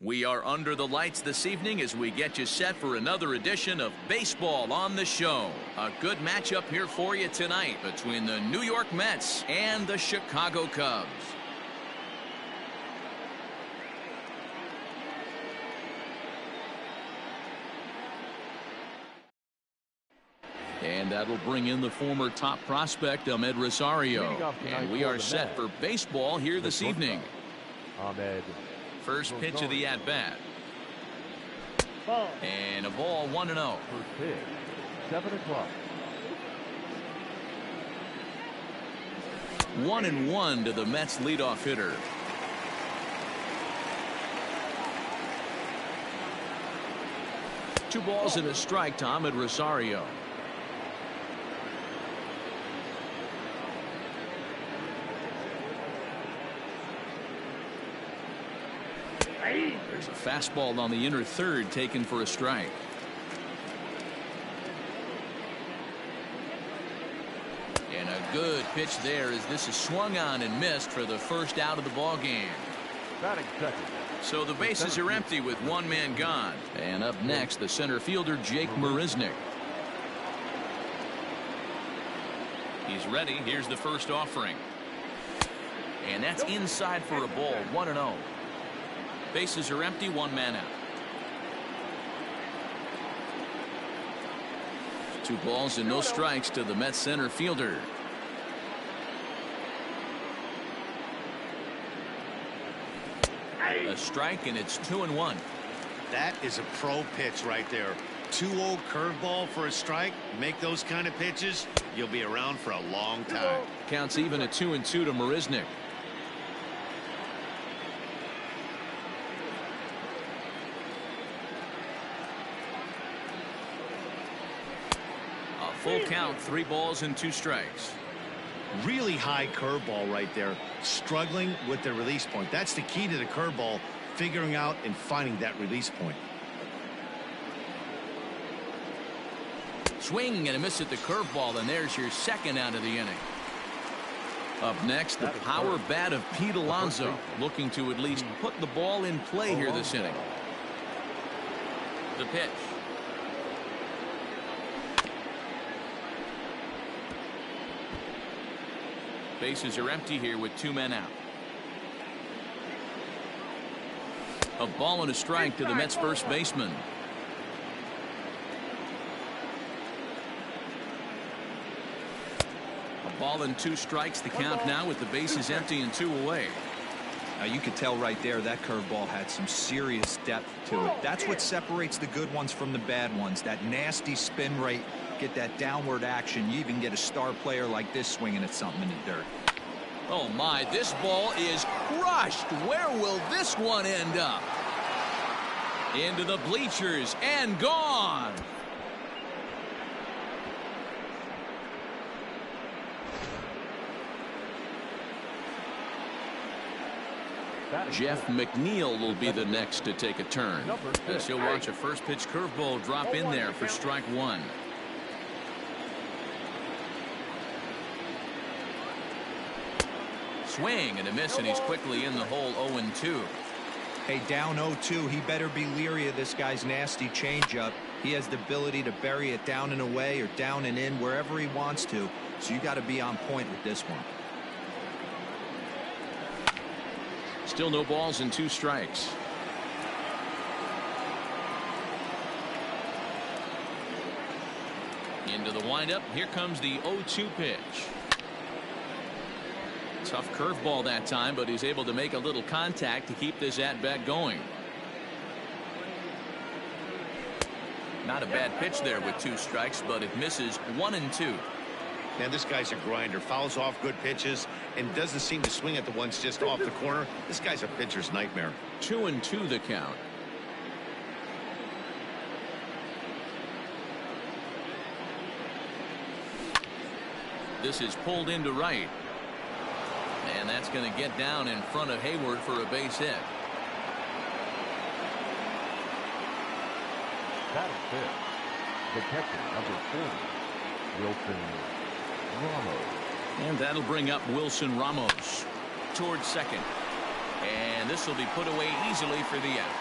We are under the lights this evening as we get you set for another edition of Baseball on the Show. A good matchup here for you tonight between the New York Mets and the Chicago Cubs. And that'll bring in the former top prospect, Amed Rosario. And we are set for baseball here this evening. Amed. First pitch of the at-bat. And a ball 1-0. First pitch, 7 o'clock. 1-1 to the Mets leadoff hitter. Two balls and a strike to Amed Rosario. There's a fastball on the inner third taken for a strike. And a good pitch there as this is swung on and missed for the first out of the ball game. Batting second. So the bases are empty with one man gone. And up next, the center fielder, Jake Marisnick. He's ready. Here's the first offering. And that's inside for a ball. 1-0. Bases are empty, one man out. Two balls and no strikes to the Mets center fielder. A strike, and it's 2-1. That is a pro pitch right there. 2-0 curveball for a strike. Make those kind of pitches, you'll be around for a long time. Counts even at 2-2 to Marisnick. Full count, 3 balls and 2 strikes. Really high curveball right there. Struggling with the release point. That's the key to the curveball, figuring out and finding that release point. Swing and a miss at the curveball, and there's your second out of the inning. Up next, the power bat of Pete Alonso, looking to at least put the ball in play here this inning. The pitch. Bases are empty here with 2 men out. A ball and a strike to the Mets first baseman. A ball and 2 strikes, the count now with the bases empty and 2 away. Now you could tell right there that curveball had some serious depth to it. That's what separates the good ones from the bad ones. That nasty spin rate. Get that downward action. You even get a star player like this swinging at something in the dirt. Oh my, this ball is crushed. Where will this one end up? Into the bleachers and gone. Jeff McNeil will be the next to take a turn. As he'll watch a first pitch curveball drop in there for strike 1. Swing and a miss, and he's quickly in the hole. 0-2. Hey, down 0-2, he better be leery of this guy's nasty changeup. He has the ability to bury it down and away or down and in wherever he wants to. So you got to be on point with this one. Still no balls and 2 strikes. Into the windup. Here comes the 0-2 pitch. Tough curveball that time, but he's able to make a little contact to keep this at-bat going. Not a bad pitch there with 2 strikes, but it misses. 1-2. Man, this guy's a grinder. Fouls off good pitches and doesn't seem to swing at the ones just off the corner. This guy's a pitcher's nightmare. 2-2 the count. This is pulled into right. And that's going to get down in front of Hayward for a base hit. Batting fifth, the catcher, number 40, Wilson Ramos. And that'll bring up Wilson Ramos towards second. And this will be put away easily for the out.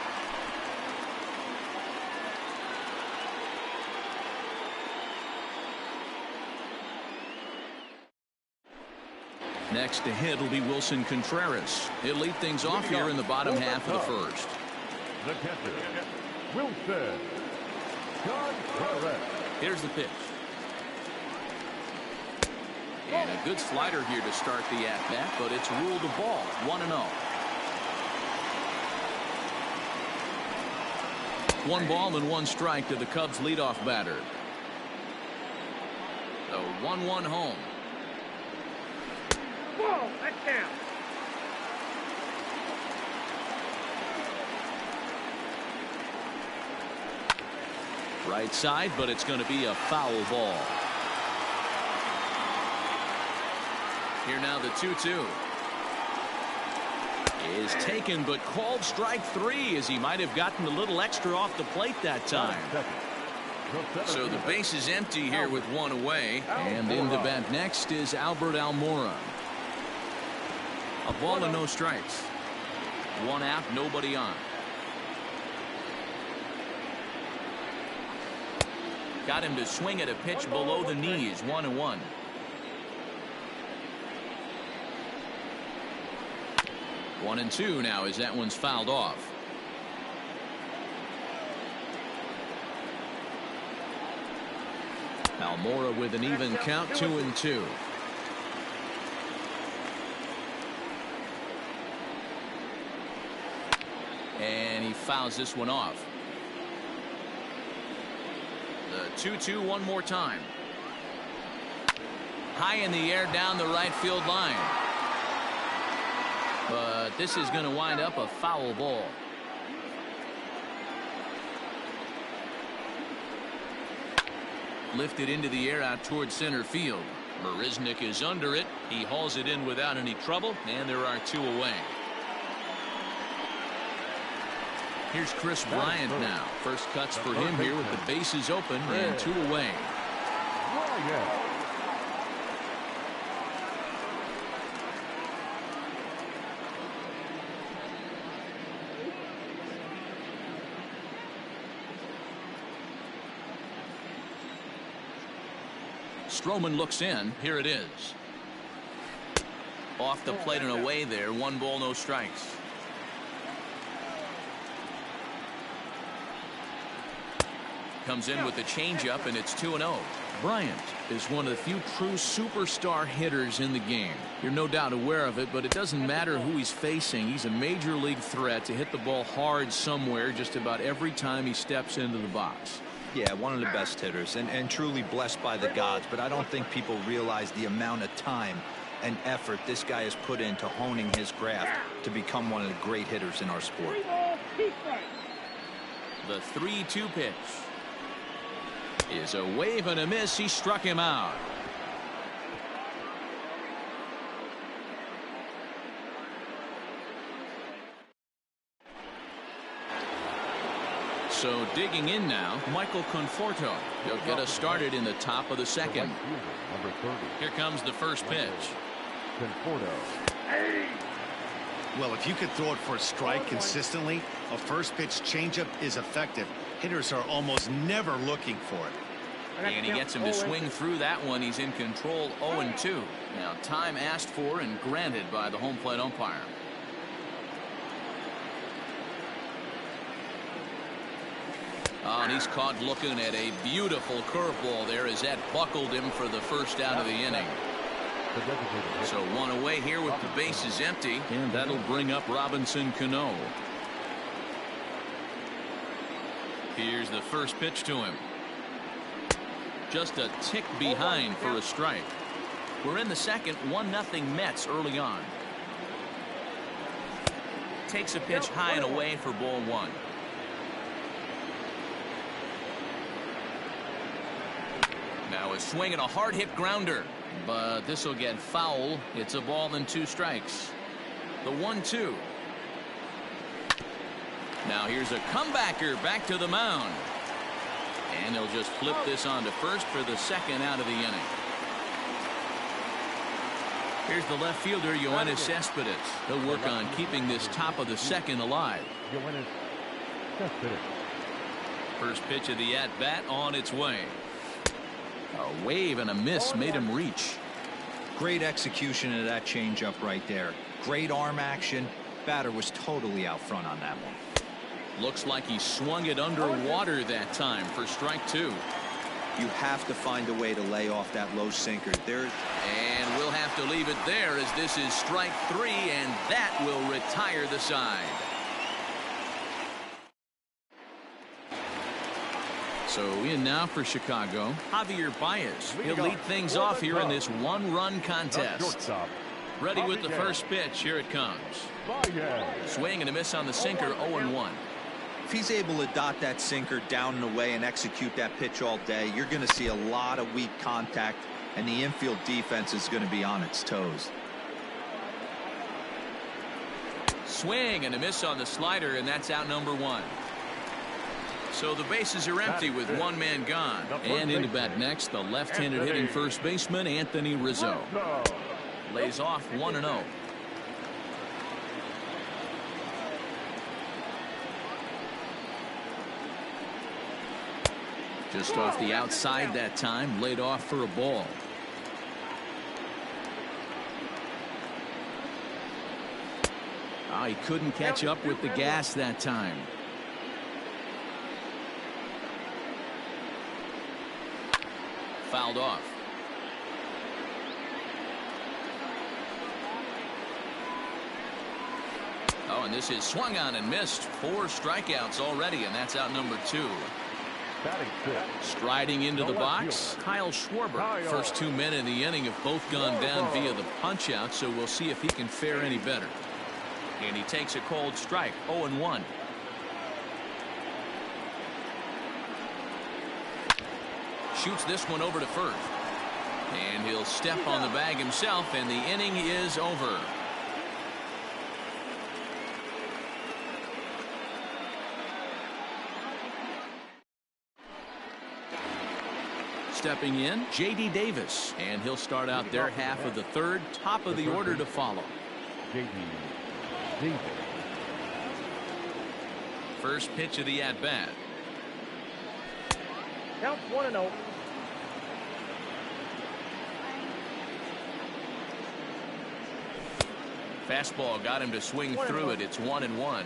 next to hit will be Wilson Contreras. He'll lead things off here in the bottom half of the first. The catcher, Wilson Contreras. Here's the pitch. And a good slider here to start the at-bat, but it's ruled a ball, 1-0. 1 ball and 1 strike to the Cubs leadoff batter. The 1-1 home. Whoa, that's down. Right side, but it's going to be a foul ball. Here now the 2-2. Is taken but called strike 3 as he might have gotten a little extra off the plate that time. So the base is empty here with 1 away. And in the bat next is Albert Almora. A ball and no strikes. 1 out, nobody on. Got him to swing at a pitch below the knees. 1-1. One and 2 now as that one's fouled off. Almora with an even count, 2-2. And he fouls this one off. The 2-2 one more time. High in the air down the right field line. But this is going to wind up a foul ball. Lifted into the air out towards center field. Marisnick is under it. He hauls it in without any trouble, and there are 2 away. Here's Chris Bryant now. First cuts for him here with the bases open and 2 away. Stroman looks in. Here it is. Off the plate and away there. 1 ball, no strikes. Comes in with the changeup, and it's 2-0. Bryant is one of the few true superstar hitters in the game. You're no doubt aware of it, but it doesn't matter who he's facing. He's a major league threat to hit the ball hard somewhere just about every time he steps into the box. Yeah, one of the best hitters and truly blessed by the gods, but I don't think people realize the amount of time and effort this guy has put into honing his craft to become one of the great hitters in our sport. The 3-2 pitch is a wave and a miss. He struck him out. So digging in now, Michael Conforto. He'll get us started in the top of the second. Here comes the first pitch. Well, if you could throw it for a strike consistently, a first pitch changeup is effective. Hitters are almost never looking for it. And he gets him to swing through that one. He's in control, 0-2. Now time asked for and granted by the home plate umpire. Oh, and he's caught looking at a beautiful curveball there as that buckled him for the first out of the inning. So 1 away here with the bases empty, and that'll bring up Robinson Cano. Here's the first pitch to him. Just a tick behind for a strike. We're in the second, 1-0 Mets early on. Takes a pitch high and away for ball 1. Now a swing and a hard hit grounder, but this will get foul. It's a ball and 2 strikes. The 1-2. Now here's a comebacker back to the mound. And they'll just flip this on to first for the second out of the inning. Here's the left fielder, Yoenis Cespedes. He'll work on keeping this top of the second alive. First pitch of the at-bat on its way. A wave and a miss made him reach. Great execution of that changeup right there. Great arm action. Batter was totally out front on that one. Looks like he swung it underwater that time for strike two. You have to find a way to lay off that low sinker. And we'll have to leave it there as this is strike three, and that will retire the side. So in now for Chicago, Javier Baez. He'll lead things off here in this one-run contest. Ready with the first pitch. Here it comes. Swing and a miss on the sinker, 0-1. If he's able to dot that sinker down and away and execute that pitch all day, you're going to see a lot of weak contact, and the infield defense is going to be on its toes. Swing and a miss on the slider, and that's out number one. So the bases are empty with one man gone. And into bat next, the left-handed hitting first baseman, Anthony Rizzo. Lays off 1-0. Just off the outside that time, laid off for a ball. Oh, he couldn't catch up with the gas that time. Fouled off. Oh, and this is swung on and missed. 4 strikeouts already, and that's out number 2. Striding into the box, Kyle Schwarber. First 2 men in the inning have both gone down via the punch-out, so we'll see if he can fare any better. And he takes a cold strike, 0-1. Shoots this one over to first. And he'll step on the bag himself, and the inning is over. Stepping in, J.D. Davis, and he'll start out their half of the third, top of the order to follow. J.D. Davis. First pitch of the at-bat. Count 1-0. Fastball got him to swing through it. It's 1-1.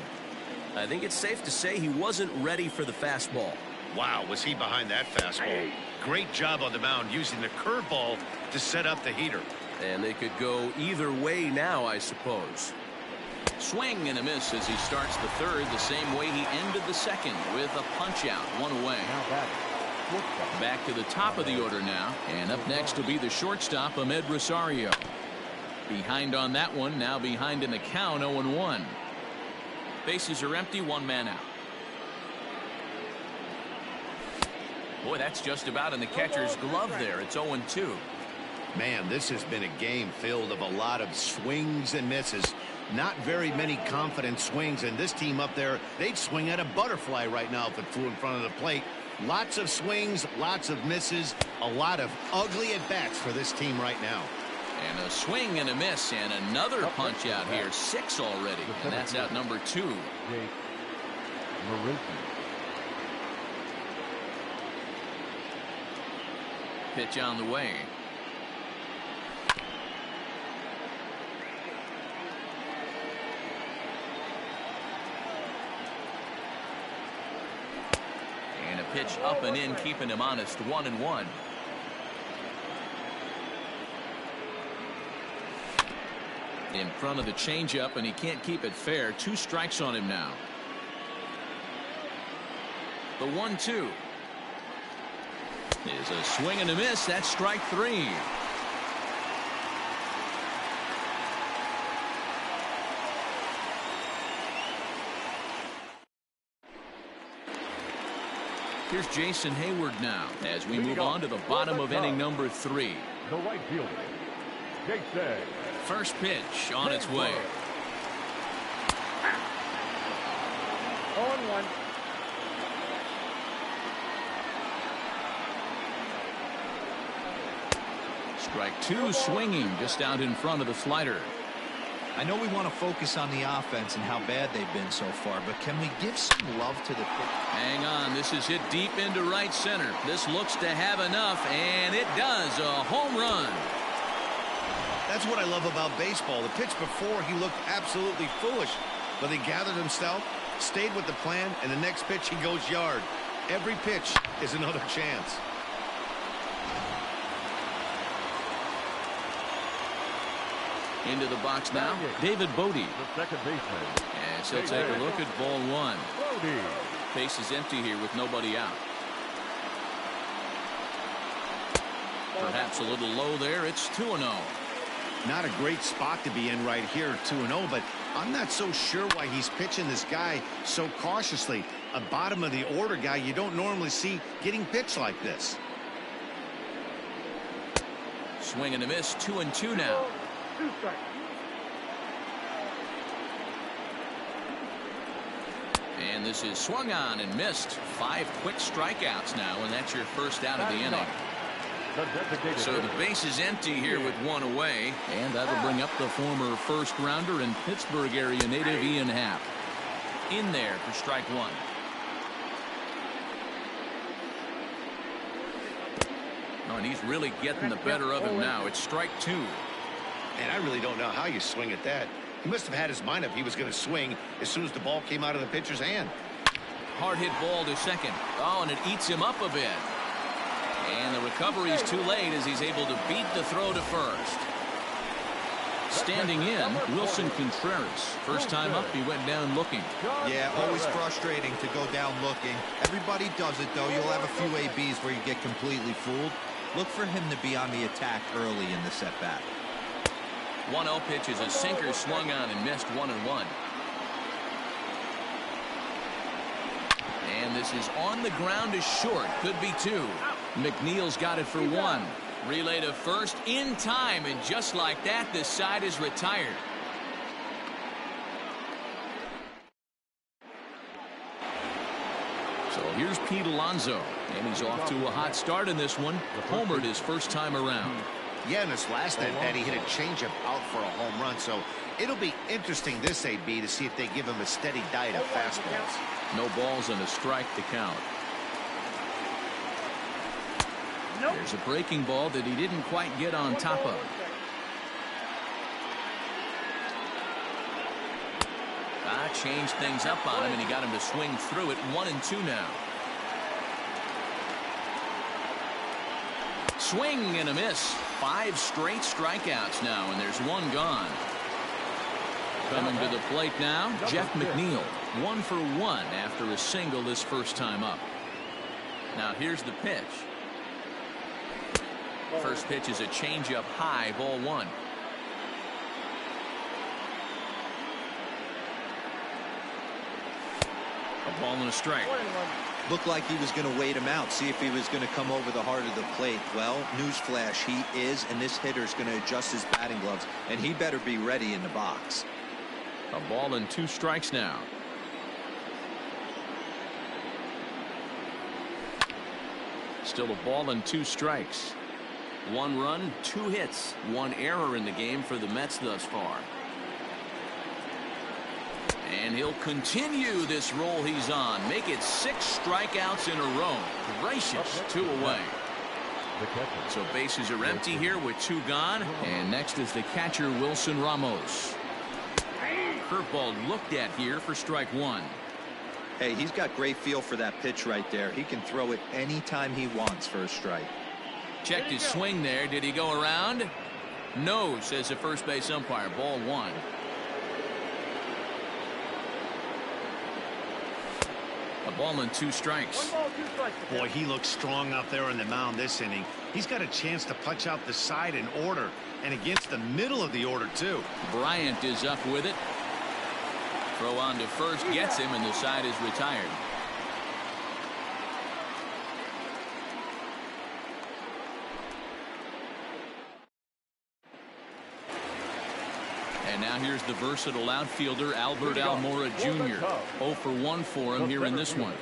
I think it's safe to say he wasn't ready for the fastball. Wow, was he behind that fastball? Great job on the mound using the curveball to set up the heater. And they could go either way now, I suppose. Swing and a miss as he starts the third the same way he ended the second with a punch-out, 1 away. Back to the top of the order now, and up next will be the shortstop, Ahmed Rosario. Behind on that one, now behind in the count, 0-1. Bases are empty, 1 man out. Boy, that's just about in the catcher's glove there. It's 0-2. Man, this has been a game filled of a lot of swings and misses. Not very many confident swings, and this team up there, they'd swing at a butterfly right now if it flew in front of the plate. Lots of swings, lots of misses, a lot of ugly at-bats for this team right now. And a swing and a miss, and another punch out here. 6 already, and that's out number 2. Jake Marissi. Pitch on the way. And a pitch up and in, keeping him honest, 1-1. In front of the changeup, and he can't keep it fair. 2 strikes on him now. The 1-2 is a swing and a miss. That's strike 3. Here's Jason Hayward now as we move on to the bottom of inning number 3. The right fielder, Jason. First pitch on its way. 0-1. Strike 2, swinging just out in front of the slider. I know we want to focus on the offense and how bad they've been so far, but can we give some love to the pitch? Hang on, this is hit deep into right center. This looks to have enough, and it does. A home run. That's what I love about baseball. The pitch before, he looked absolutely foolish, but he gathered himself, stayed with the plan, and the next pitch he goes yard. Every pitch is another chance. Into the box now, David Bodie. The second baseman. As he'll take a look at ball one. Base is empty here with nobody out. Perhaps a little low there. It's 2-0. Not a great spot to be in right here, 2-0, but I'm not so sure why he's pitching this guy so cautiously. A bottom of the order guy you don't normally see getting pitched like this. Swing and a miss, 2-2 now. And this is swung on and missed. 5 quick strikeouts now, and that's your first out of the inning. So the base is empty here with one away, and that'll bring up the former first rounder and Pittsburgh area native Ian Happ in there for strike one. Oh, and he's really getting the better of him now. It's strike two. And I really don't know how you swing at that. He must have had his mind up he was going to swing as soon as the ball came out of the pitcher's hand. Hard hit ball to second. Oh, and it eats him up a bit. And the recovery is too late as he's able to beat the throw to first. Standing in, Wilson Contreras. First time up, he went down looking. Yeah, always frustrating to go down looking. Everybody does it, though. You'll have a few ABs where you get completely fooled. Look for him to be on the attack early in the setback. 1-0 pitch is a sinker swung on and missed 1-1. And this is on the ground is short. Could be two. McNeil's got it for one. Relay to first in time, and just like that, this side is retired. So here's Pete Alonso, and he's off to a hot start in this one. Homered his first time around. Yeah, in this last at bat, he hit a changeup out for a home run. So it'll be interesting this AB to see if they give him a steady diet of fastballs. No balls and a strike to count. There's a breaking ball that he didn't quite get on top of. Changed things up on him, and he got him to swing through it. 1-2 now. Swing and a miss. 5 straight strikeouts now, and there's one gone. Coming to the plate now, Jeff McNeil. 1 for 1 after a single this first time up. Now here's the pitch. First pitch is a changeup high, ball one. A ball and a strike. Looked like he was going to wait him out, see if he was going to come over the heart of the plate. Well, newsflash, he is, and this hitter's going to adjust his batting gloves, and he better be ready in the box. A ball and 2 strikes now. Still a ball and 2 strikes. 1 run, 2 hits, 1 error in the game for the Mets thus far. And he'll continue this roll he's on. Make it 6 strikeouts in a row. Gracious, 2 away. So bases are empty here with 2 gone. And next is the catcher, Wilson Ramos. Curveball looked at here for strike 1. Hey, he's got great feel for that pitch right there. He can throw it anytime he wants for a strike. Checked his swing there. Did he go around? No, says the first base umpire. Ball 1. A ball and 2 strikes. Boy, he looks strong out there on the mound this inning. He's got a chance to punch out the side in order, and against the middle of the order too. Bryant is up with it. Throw on to first, gets him, and the side is retired. And now here's the versatile outfielder, Albert Almora Jr. 0 for 1 for him here in this one.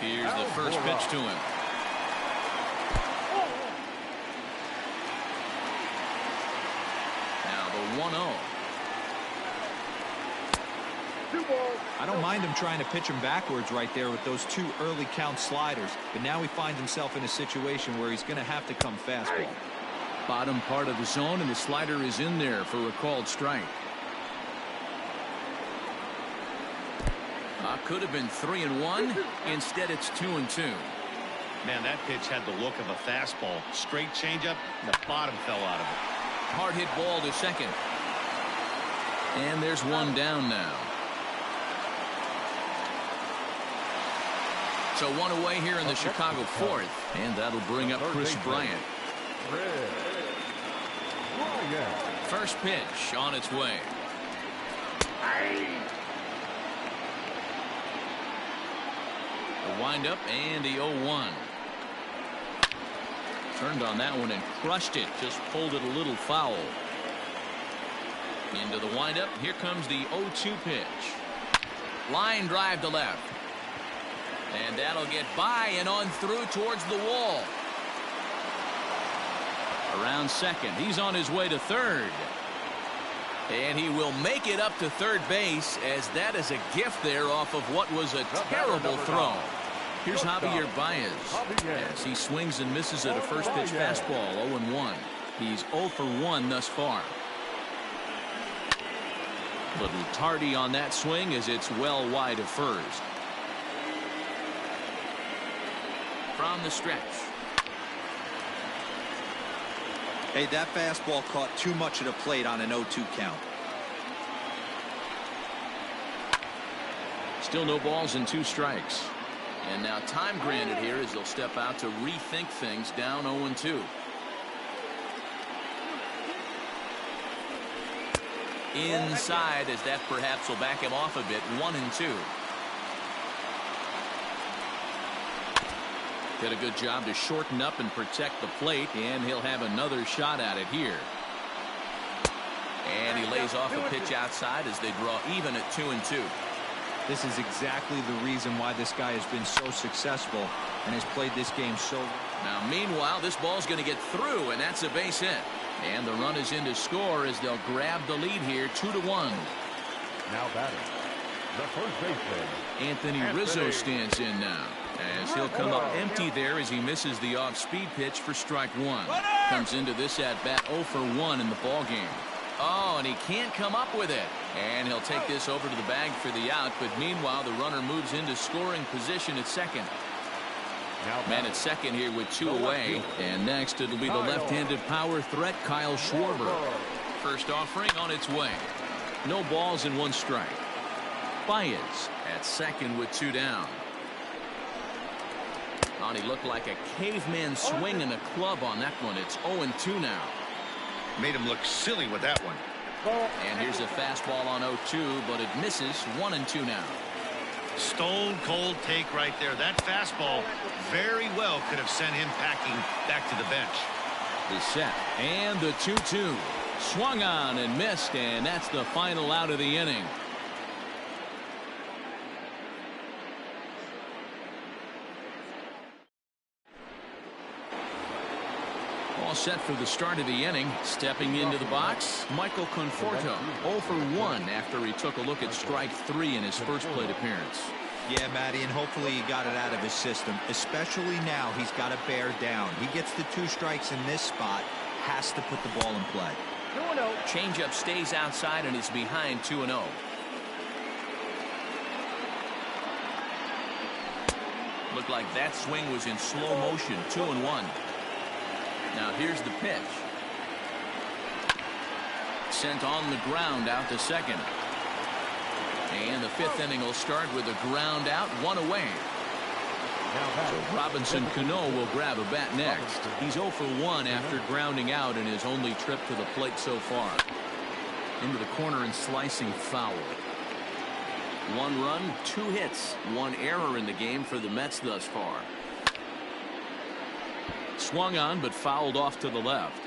Here's the first pitch to him. Now the 1-0. I don't mind him trying to pitch him backwards right there with those 2 early count sliders, but now he finds himself in a situation where he's going to have to come fastball. Bottom part of the zone, and the slider is in there for a called strike. Could have been 3-1. Instead, it's 2-2. Man, that pitch had the look of a fastball. Straight changeup, and the bottom fell out of it. Hard hit ball to second. And there's one down now. So one away here in the Chicago fourth. And that'll bring up Chris Bryant. First pitch on its way. The windup and the 0-1. Turned on that one and crushed it. Just pulled it a little foul. Into the windup. Here comes the 0-2 pitch. Line drive to left. And that'll get by and on through towards the wall. Around second. He's on his way to third. And he will make it up to third base, as that is a gift there off of what was a terrible throw. Here's Javier Baez as he swings and misses at a first pitch fastball. 0-1. He's 0 for 1 thus far. Little tardy on that swing as it's well wide of first. From the stretch. Hey, that fastball caught too much of the plate on an 0-2 count. Still no balls and 2 strikes. And now time granted here as they'll step out to rethink things down 0-2. Inside, as that perhaps will back him off a bit. 1-2. Did a good job to shorten up and protect the plate, and he'll have another shot at it here. And he lays off a pitch outside as they draw even at 2-2. This is exactly the reason why this guy has been so successful and has played this game so. Now, meanwhile, this ball's going to get through, and that's a base hit. And the run is in to score as they'll grab the lead here, 2-1. Now batting, the first baseman, Anthony Rizzo stands in now, as he'll come up empty there as he misses the off-speed pitch for strike 1. Comes into this at-bat 0 for 1 in the ballgame. Oh, and he can't come up with it. And he'll take this over to the bag for the out, but meanwhile the runner moves into scoring position at second. Man at second here with 2 away, and next it'll be the left-handed power threat Kyle Schwarber. First offering on its way. No balls and 1 strike. Baez at second with 2 down. Oh, he looked like a caveman swinging a club on that one. It's 0-2 now. Made him look silly with that one. And here's a fastball on 0-2, but it misses. 1-2 now. Stone cold take right there. That fastball very well could have sent him packing back to the bench. He's set. And the 2-2. Swung on and missed, and that's the final out of the inning. All set for the start of the inning. Stepping into the box, Michael Conforto. 0 for 1 after he took a look at strike 3 in his first plate appearance. Yeah, Matty, and hopefully he got it out of his system. Especially now, he's got to bear down. He gets the 2 strikes in this spot, has to put the ball in play. 2-0. Changeup stays outside and is behind 2-0. Looked like that swing was in slow motion. 2-1. Now here's the pitch. Sent on the ground out to second. And the 5th inning will start with a ground out, 1 away. So Robinson Cano will grab a bat next. He's 0 for 1 after grounding out in his only trip to the plate so far. Into the corner and slicing foul. 1 run, 2 hits, 1 error in the game for the Mets thus far. Swung on but fouled off to the left.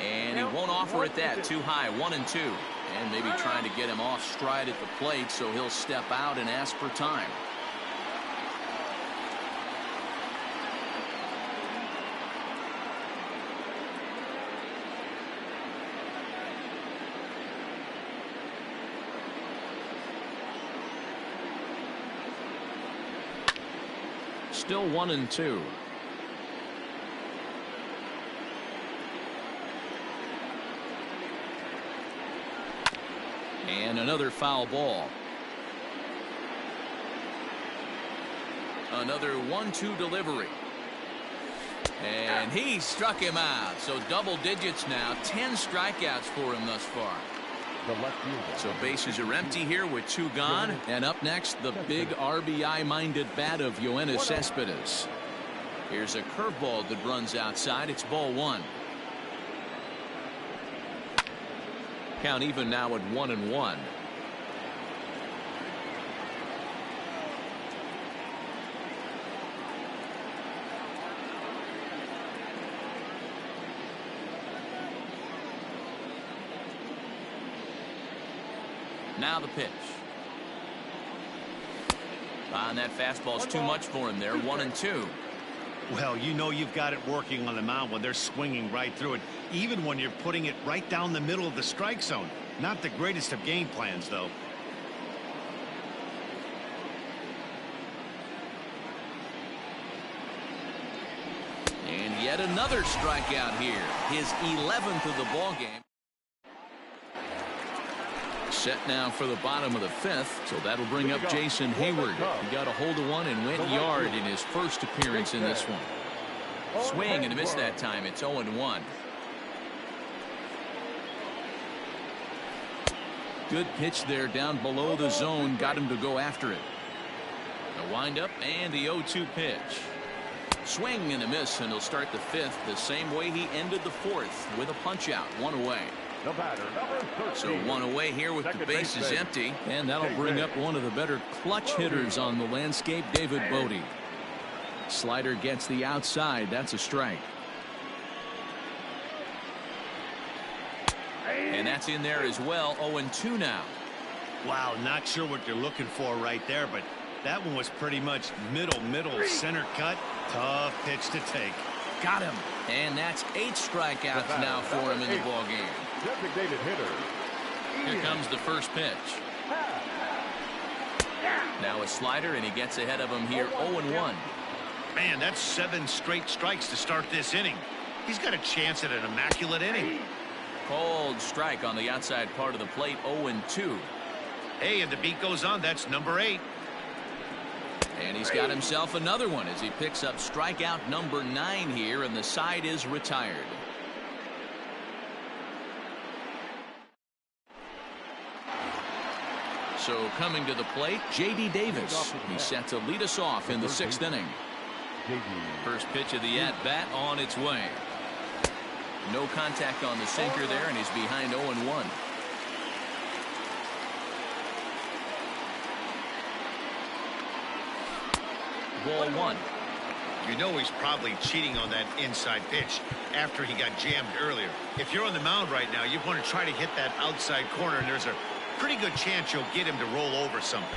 And he won't offer it that. Too high. 1-2. And maybe trying to get him off stride at the plate, so he'll step out and ask for time. Still 1-2. And another foul ball. Another 1-2 delivery. And he struck him out. So double digits now. 10 strikeouts for him thus far. So bases are empty here with 2 gone. And up next, the big RBI-minded bat of Yoenis Cespedes. Here's a curveball that runs outside. It's ball 1. Count even now at 1-1. Now the pitch. And that fastball's too much for him there. 1-2. Well, you know you've got it working on the mound when they're swinging right through it, even when you're putting it right down the middle of the strike zone. Not the greatest of game plans, though. And yet another strikeout here. His 11th of the ball game. Set now for the bottom of the 5th, so that'll bring up Jason Hayward. He got a hold of one and went yard in his first appearance in this one. Swing and a miss that time. It's 0-1. Good pitch there down below the zone. Got him to go after it. The windup and the 0-2 pitch. Swing and a miss, and he'll start the 5th the same way he ended the 4th with a punch out. 1 away. The batter, number 13. So 1 away here with the bases empty. And that'll bring up one of the better clutch hitters on the landscape, David Bote. Slider gets the outside. That's a strike. And that's in there as well. 0-2 now. Wow, not sure what you're looking for right there, but that one was pretty much middle, center cut. Tough pitch to take. Got him. And that's 8 strikeouts now for him in the ballgame. Designated hitter. Here comes the first pitch. Now a slider, and he gets ahead of him here. 0-1. Man, that's 7 straight strikes to start this inning. He's got a chance at an immaculate inning. Cold strike on the outside part of the plate. 0-2. Hey, and the beat goes on. That's number 8. And he's got himself another one as he picks up strikeout number 9 here, and the side is retired. So coming to the plate, J.D. Davis. He's set to lead us off in the 6th inning. First pitch of the at-bat on its way. No contact on the sinker there, and he's behind 0-1. Ball 1. You know he's probably cheating on that inside pitch after he got jammed earlier. If you're on the mound right now, you want to try to hit that outside corner, and there's a pretty good chance you'll get him to roll over something.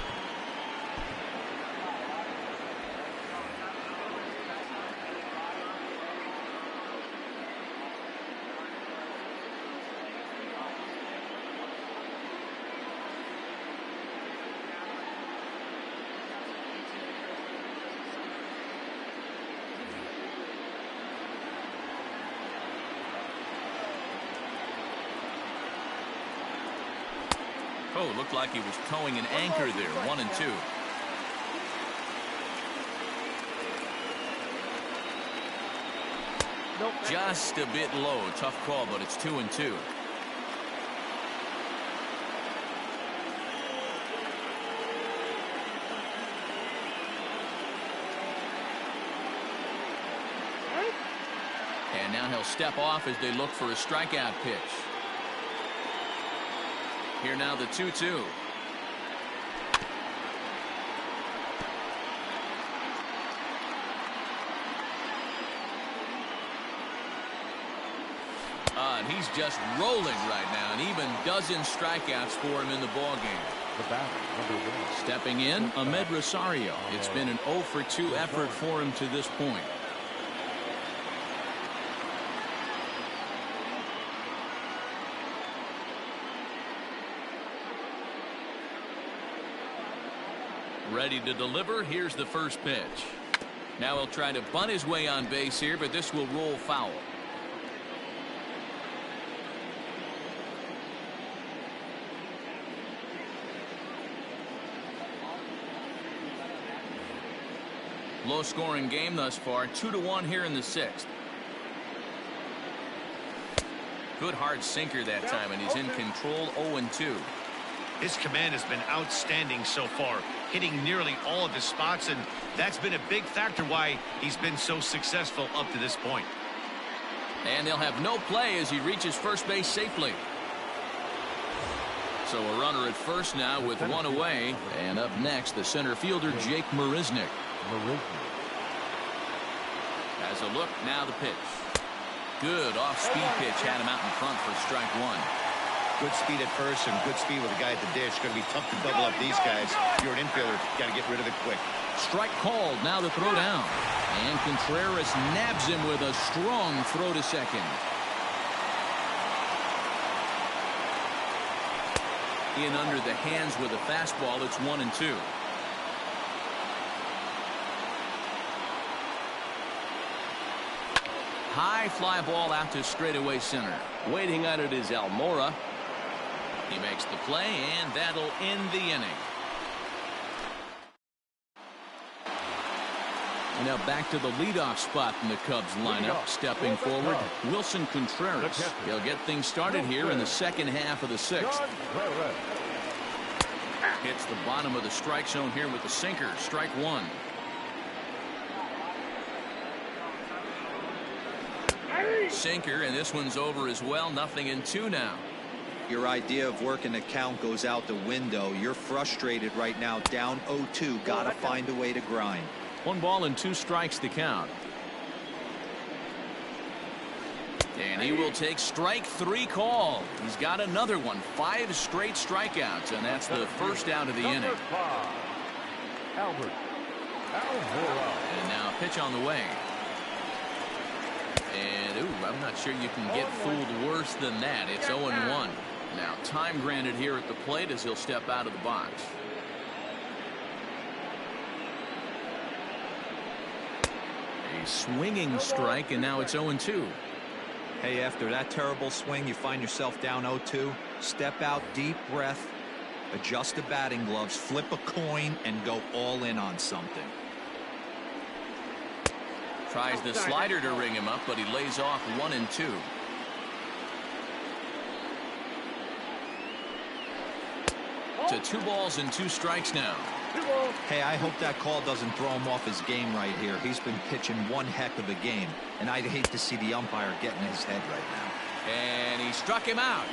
Oh, it looked like he was towing an anchor there. 1-2. Just a bit low. Tough call, but it's 2-2. And now he'll step off as they look for a strikeout pitch. Here now the 2-2. And he's just rolling right now, and even dozen strikeouts for him in the ballgame. The batter, number 1. Stepping in, Ahmed Rosario. It's been an 0-for-2 effort for him to this point. Ready to deliver. Here's the first pitch. Now he'll try to bunt his way on base here, but this will roll foul. Low scoring game thus far, 2-1 here in the 6th. Good hard sinker that time, and he's in control. 0-2. His command has been outstanding so far, hitting nearly all of his spots, and that's been a big factor why he's been so successful up to this point. And they'll have no play as he reaches first base safely. So a runner at first now with one away. And up next, the center fielder, Jake Marisnick. Has a look, now the pitch. Good off-speed pitch, had him out in front for strike one. Good speed at first and good speed with the guy at the dish. Going to be tough to double up these guys. If you're an infielder, got to get rid of it quick. Strike called, now the throw down. And Contreras nabs him with a strong throw to second. In under the hands with a fastball, it's 1-2. High fly ball out to straightaway center. Waiting on it is Almora. He makes the play, and that'll end the inning. And now back to the leadoff spot in the Cubs lineup. Stepping forward, Wilson Contreras. He'll get things started here in the second half of the 6th. Hits the bottom of the strike zone here with the sinker. Strike one. Sinker, and this one's over as well. 0-2 now. Your idea of working the count goes out the window. You're frustrated right now, down 0-2. Gotta find a way to grind. 1-2 strikes the count. And he will take strike 3 call. He's got another one. 5 straight strikeouts, and that's the first out of the inning. Albert. And now a pitch on the way. And, ooh, I'm not sure you can get fooled worse than that. It's 0-1. Now, time granted here at the plate as he'll step out of the box. A swinging strike, and now it's 0-2. Hey, after that terrible swing, you find yourself down 0-2. Step out, deep breath, adjust the batting gloves, flip a coin, and go all in on something. Tries the slider to ring him up, but he lays off 1-2. To 2 balls and 2 strikes now. Hey, I hope that call doesn't throw him off his game right here. He's been pitching one heck of a game, and I'd hate to see the umpire get in his head right now. And he struck him out.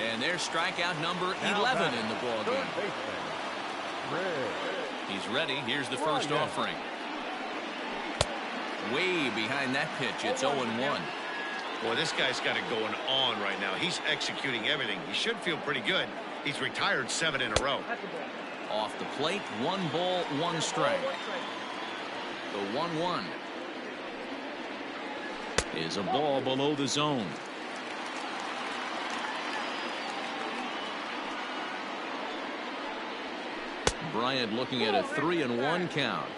And there's strikeout number 11 in the ball game. He's ready. Here's the first offering. Way behind that pitch. It's 0-1. Boy, this guy's got it going on right now. He's executing everything. He should feel pretty good. He's retired 7 in a row. Off the plate, 1 ball, 1 strike. The 1-1 is a ball below the zone. Bryant looking at a 3-1 count.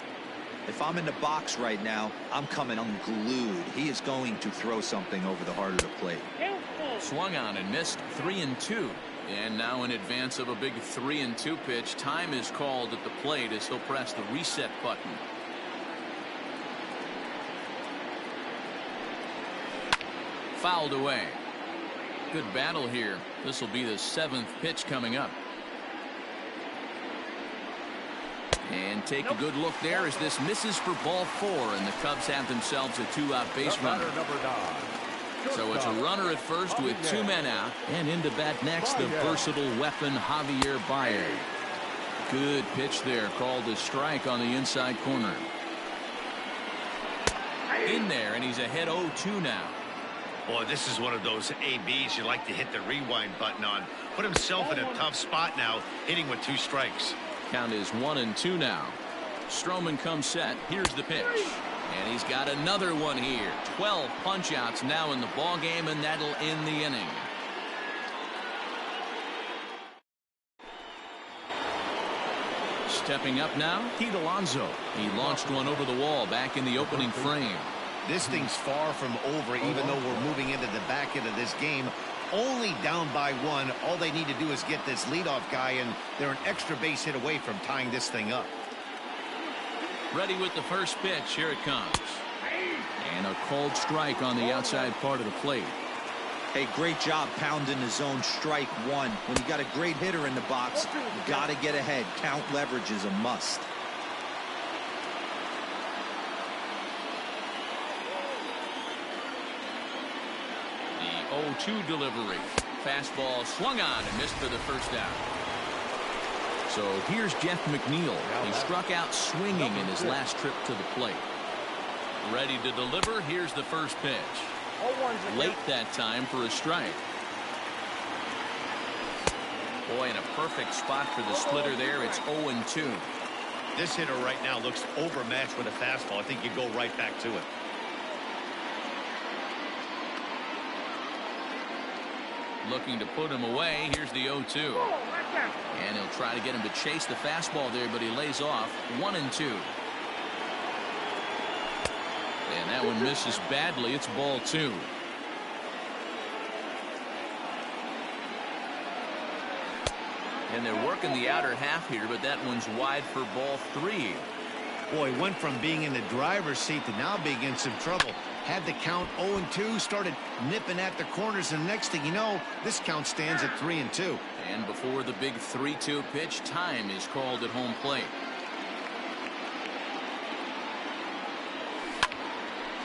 If I'm in the box right now, I'm coming unglued. He is going to throw something over the heart of the plate. Swung on and missed. 3-2. And now in advance of a big 3-2 pitch, time is called at the plate as he'll press the reset button. Fouled away. Good battle here. This will be the 7th pitch coming up. And take a good look there as this misses for ball 4, and the Cubs have themselves a 2-out base runner. So it's a runner at first with 2 men out, and into bat next, the versatile weapon Javier Baez. Good pitch there, called a strike on the inside corner. In there, and he's ahead 0-2 now. Boy, this is one of those ABs you like to hit the rewind button on. Put himself in a tough spot now, hitting with 2 strikes. Count is 1-2 now. Stroman comes set. Here's the pitch. And he's got another one here. 12 punch-outs now in the ball game, and that'll end the inning. Stepping up now, Pete Alonso. He launched one over the wall back in the opening frame. This thing's far from over, even though we're moving into the back end of this game. Only down by one. All they need to do is get this leadoff guy, and they're an extra base hit away from tying this thing up. Ready with the first pitch. Here it comes. And a cold strike on the outside part of the plate. Hey, great job pounding the zone. Strike one. When you got a great hitter in the box, you got to get ahead. Count leverage is a must. The 0-2 delivery. Fastball swung on and missed for the first out. So here's Jeff McNeil. He struck out swinging in his last trip to the plate. Ready to deliver. Here's the first pitch. Late that time for a strike. Boy, in a perfect spot for the splitter there. It's 0-2. This hitter right now looks overmatched with a fastball. I think you go right back to it. Looking to put him away. Here's the 0-2. And he'll try to get him to chase the fastball there, but he lays off. 1-2. And that one misses badly. It's ball 2. And they're working the outer half here, but that one's wide for ball 3. Boy, went from being in the driver's seat to now being in some trouble. Had the count 0-2, started nipping at the corners, and next thing you know, this count stands at 3-2. And before the big 3-2 pitch, time is called at home plate.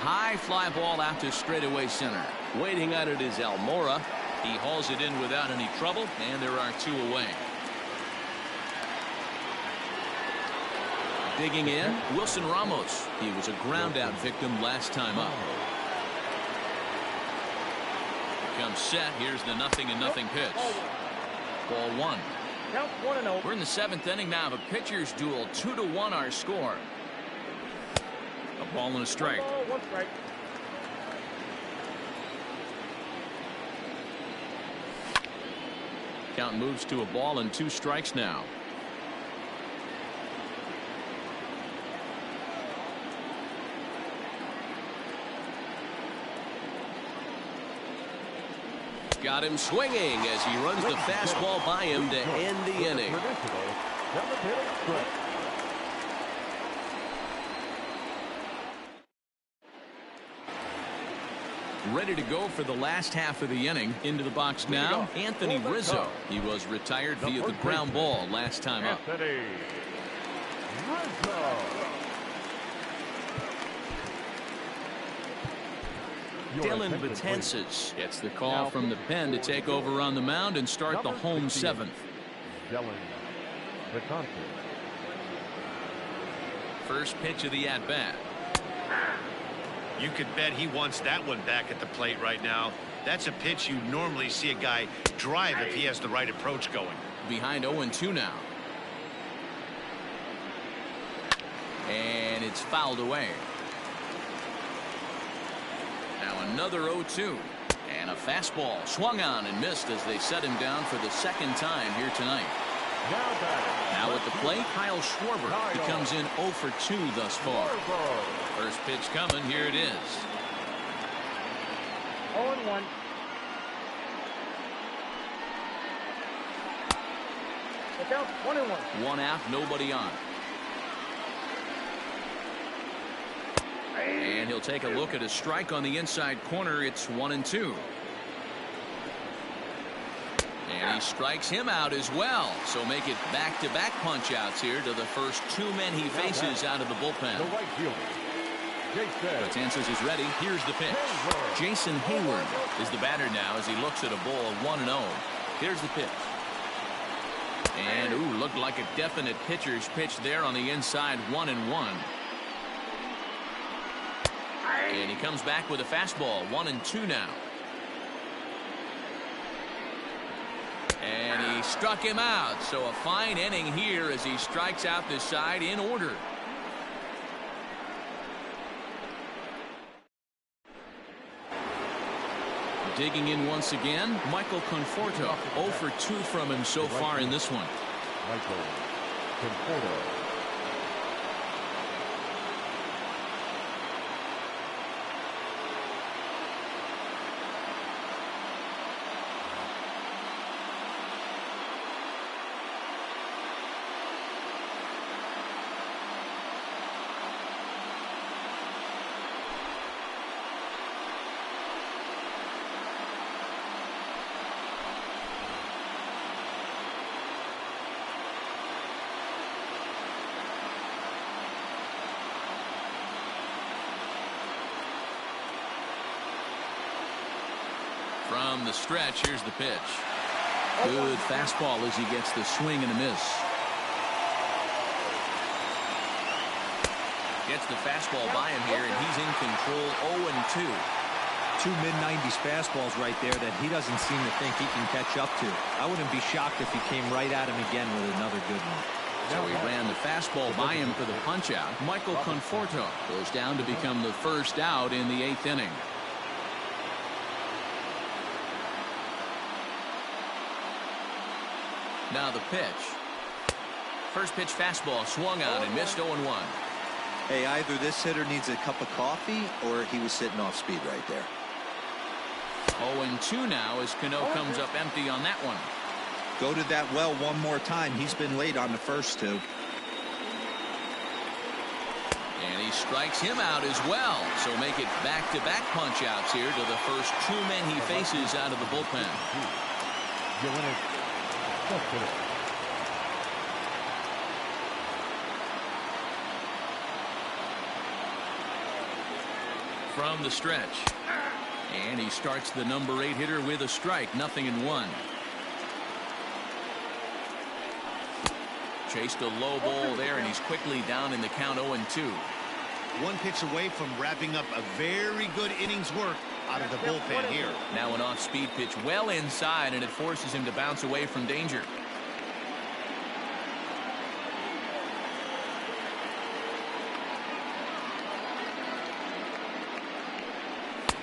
High fly ball out to straightaway center. Waiting on it is Almora. He hauls it in without any trouble, and there are 2 away. Digging in, Wilson Ramos. He was a ground out victim last time up. Comes set. Here's the 0-0 pitch. Ball 1. Count 1-0. We're in the 7th inning now of a pitcher's duel. 2-1 our score. A ball and a strike. 1 strike. Count moves to a ball and 2 strikes now. Got him swinging as he runs the fastball by him to end the inning. Ready to go for the last half of the inning. Into the box now, Anthony Rizzo. He was retired via the ground ball last time up. Anthony Rizzo. Dylan Betances gets the call from the pen to take over on the mound and start the home 7th. Dylan Betances. First pitch of the at-bat. You could bet he wants that one back at the plate right now. That's a pitch you normally see a guy drive if he has the right approach going. Behind 0-2 now. And it's fouled away. Now another 0-2. And a fastball swung on and missed as they set him down for the 2nd time here tonight. Now at the plate, Kyle Schwarber. He comes in 0 for 2 thus far. First pitch coming. Here it is. 0-1. The count 1-1. 1 out, nobody on. And he'll take a look at a strike on the inside corner. It's 1-2. And he strikes him out as well. So make it back-to-back punch-outs here to the first 2 men he faces out of the bullpen. The right fielder, Betances is ready. Here's the pitch. Jason Hayward is the batter now as he looks at a ball 1-0. Here's the pitch. And, ooh, looked like a definite pitcher's pitch there on the inside. 1-1. And he comes back with a fastball. 1-2 now. And he struck him out. So a fine inning here as he strikes out this side in order. Digging in once again, Michael Conforto. 0 for 2 from him so far in this one. Conforto. From the stretch, here's the pitch. Good fastball as he gets the swing and a miss. Gets the fastball by him here, and he's in control. 0-2. Two mid-90s fastballs right there that he doesn't seem to think he can catch up to. I wouldn't be shocked if he came right at him again with another good one. So he ran the fastball by him for the punch-out. Michael Conforto goes down to become the first out in the 8th inning. Now the pitch. First pitch fastball swung on and missed. 0-1. Hey, either this hitter needs a cup of coffee or he was sitting off speed right there. 0-2 now as Cano comes up empty on that one. Go to that well one more time. He's been late on the first two. And he strikes him out as well. So make it back-to-back punch-outs here to the first two men he faces out of the bullpen. From the stretch. And he starts the number 8 hitter with a strike. 0-1. Chased a low ball there, and he's quickly down in the count. 0-2. One pitch away from wrapping up a very good innings work out of the bullpen here. Now an off-speed pitch well inside, and it forces him to bounce away from danger.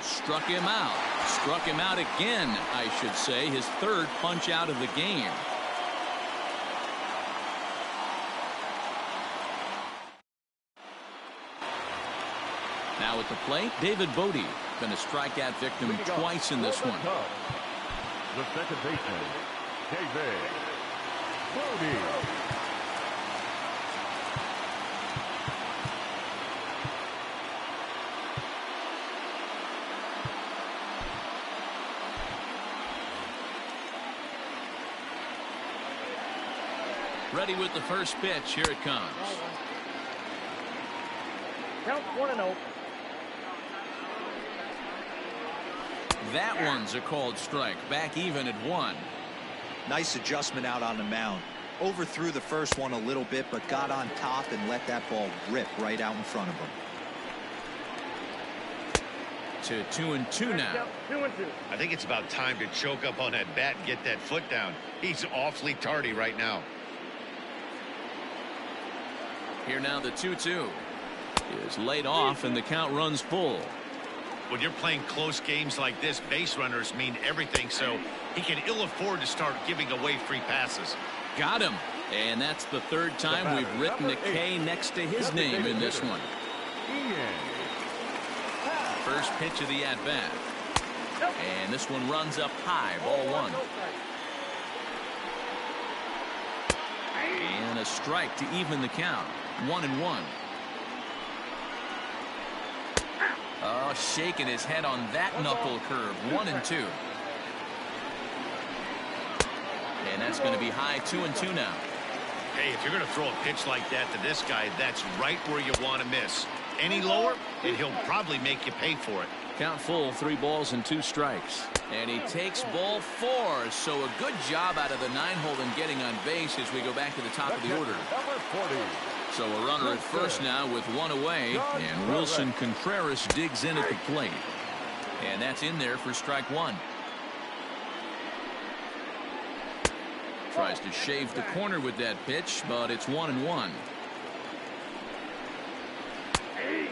Struck him out. Struck him out again, I should say. His third punch out of the game. Now at the plate, David Bodie. Been a strikeout victim twice in this one. The second baseman, David Bodie. Ready with the first pitch. Here it comes. Count 1-0. That one's a called strike. Back even at 1. Nice adjustment out on the mound. Overthrew the first one a little bit, but got on top and let that ball rip right out in front of him. To 2-2 now. 2-2. I think it's about time to choke up on that bat and get that foot down. He's awfully tardy right now. Here now the 2-2 is laid off, and the count runs full. When you're playing close games like this, base runners mean everything, so he can ill afford to start giving away free passes. Got him. And that's the third time we've written a K next to his name in this one. First pitch of the at-bat. And this one runs up high. Ball 1. And a strike to even the count. 1-1. Oh, shaking his head on that knuckle curve. 1-2. And that's going to be high. 2-2 now. Hey, if you're going to throw a pitch like that to this guy, that's right where you want to miss. Any lower, and he'll probably make you pay for it. Count full. 3 balls and 2 strikes. And he takes ball 4. So a good job out of the 9-hole in getting on base as we go back to the top of the order. Number 40. So a runner at first now with 1 away, and Wilson Contreras digs in at the plate. And that's in there for strike 1. Tries to shave the corner with that pitch, but it's 1-1.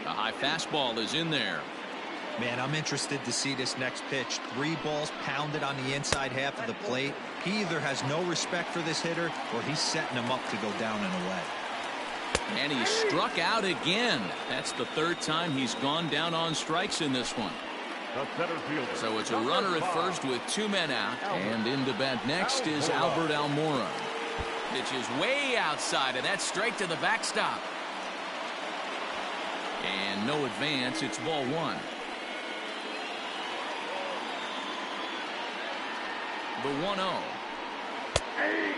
A high fastball is in there. Man, I'm interested to see this next pitch. 3 balls pounded on the inside half of the plate. He either has no respect for this hitter or he's setting him up to go down and away. And he struck out again. That's the 3rd time he's gone down on strikes in this one. The center fielder. So it's a runner at first with 2 men out. And in to bat next is Albert Almora. Pitch is way outside, and that's straight to the backstop. And no advance. It's ball 1. The 1-0. Hey.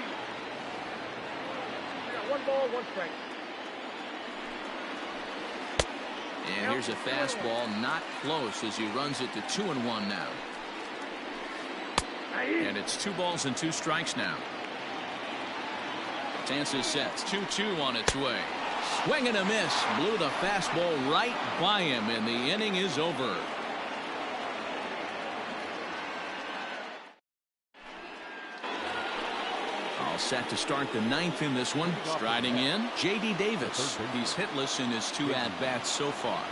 1 ball, 1 strike. And here's a fastball, not close, as he runs it to 2-1 now. And it's 2 balls and 2 strikes now. Tanza sets 2-2 on its way. Swing and a miss. Blew the fastball right by him, and the inning is over. All set to start the 9th in this one. Striding in, J.D. Davis. He's hitless in his 2 at-bats so far.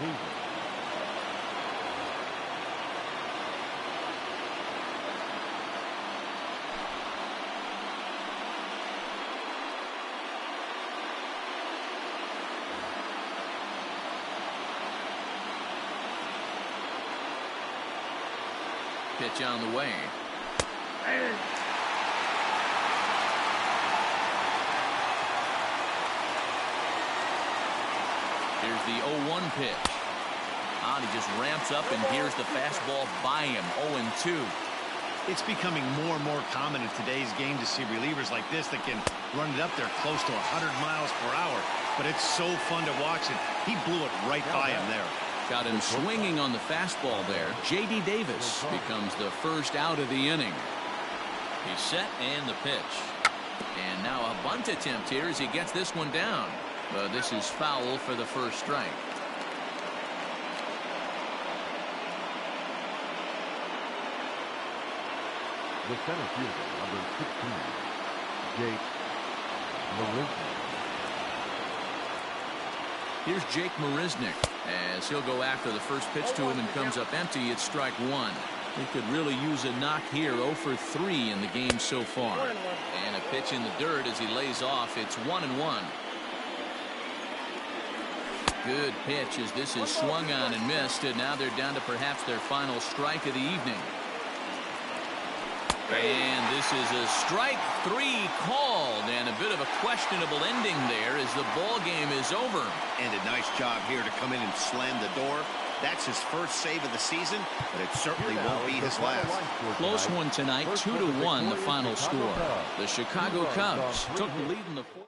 Pitch on the way. Here's the 0-1 pitch. He just ramps up, and here's the fastball by him. 0-2. It's becoming more and more common in today's game to see relievers like this that can run it up there close to 100 miles per hour. But it's so fun to watch it. He blew it right by him there. Got him swinging on the fastball there. J.D. Davis becomes the first out of the inning. He's set, and the pitch. And now a bunt attempt here as he gets this one down. But this is foul for the first strike. The center fielder, number 16, Jake Marisnick. Here's Jake Marisnick as he'll go after the first pitch to him and comes up empty. It's strike 1. He could really use a knock here. 0 for 3 in the game so far. And a pitch in the dirt as he lays off. It's 1-1. Good pitch as this is swung on and missed, and now they're down to perhaps their final strike of the evening. And this is a strike 3 called, and a bit of a questionable ending there as the ball game is over. And a nice job here to come in and slam the door. That's his first save of the season, but it certainly won't be his last. Close one tonight, 2-1 the final score. The Chicago Cubs took the lead in the 4th.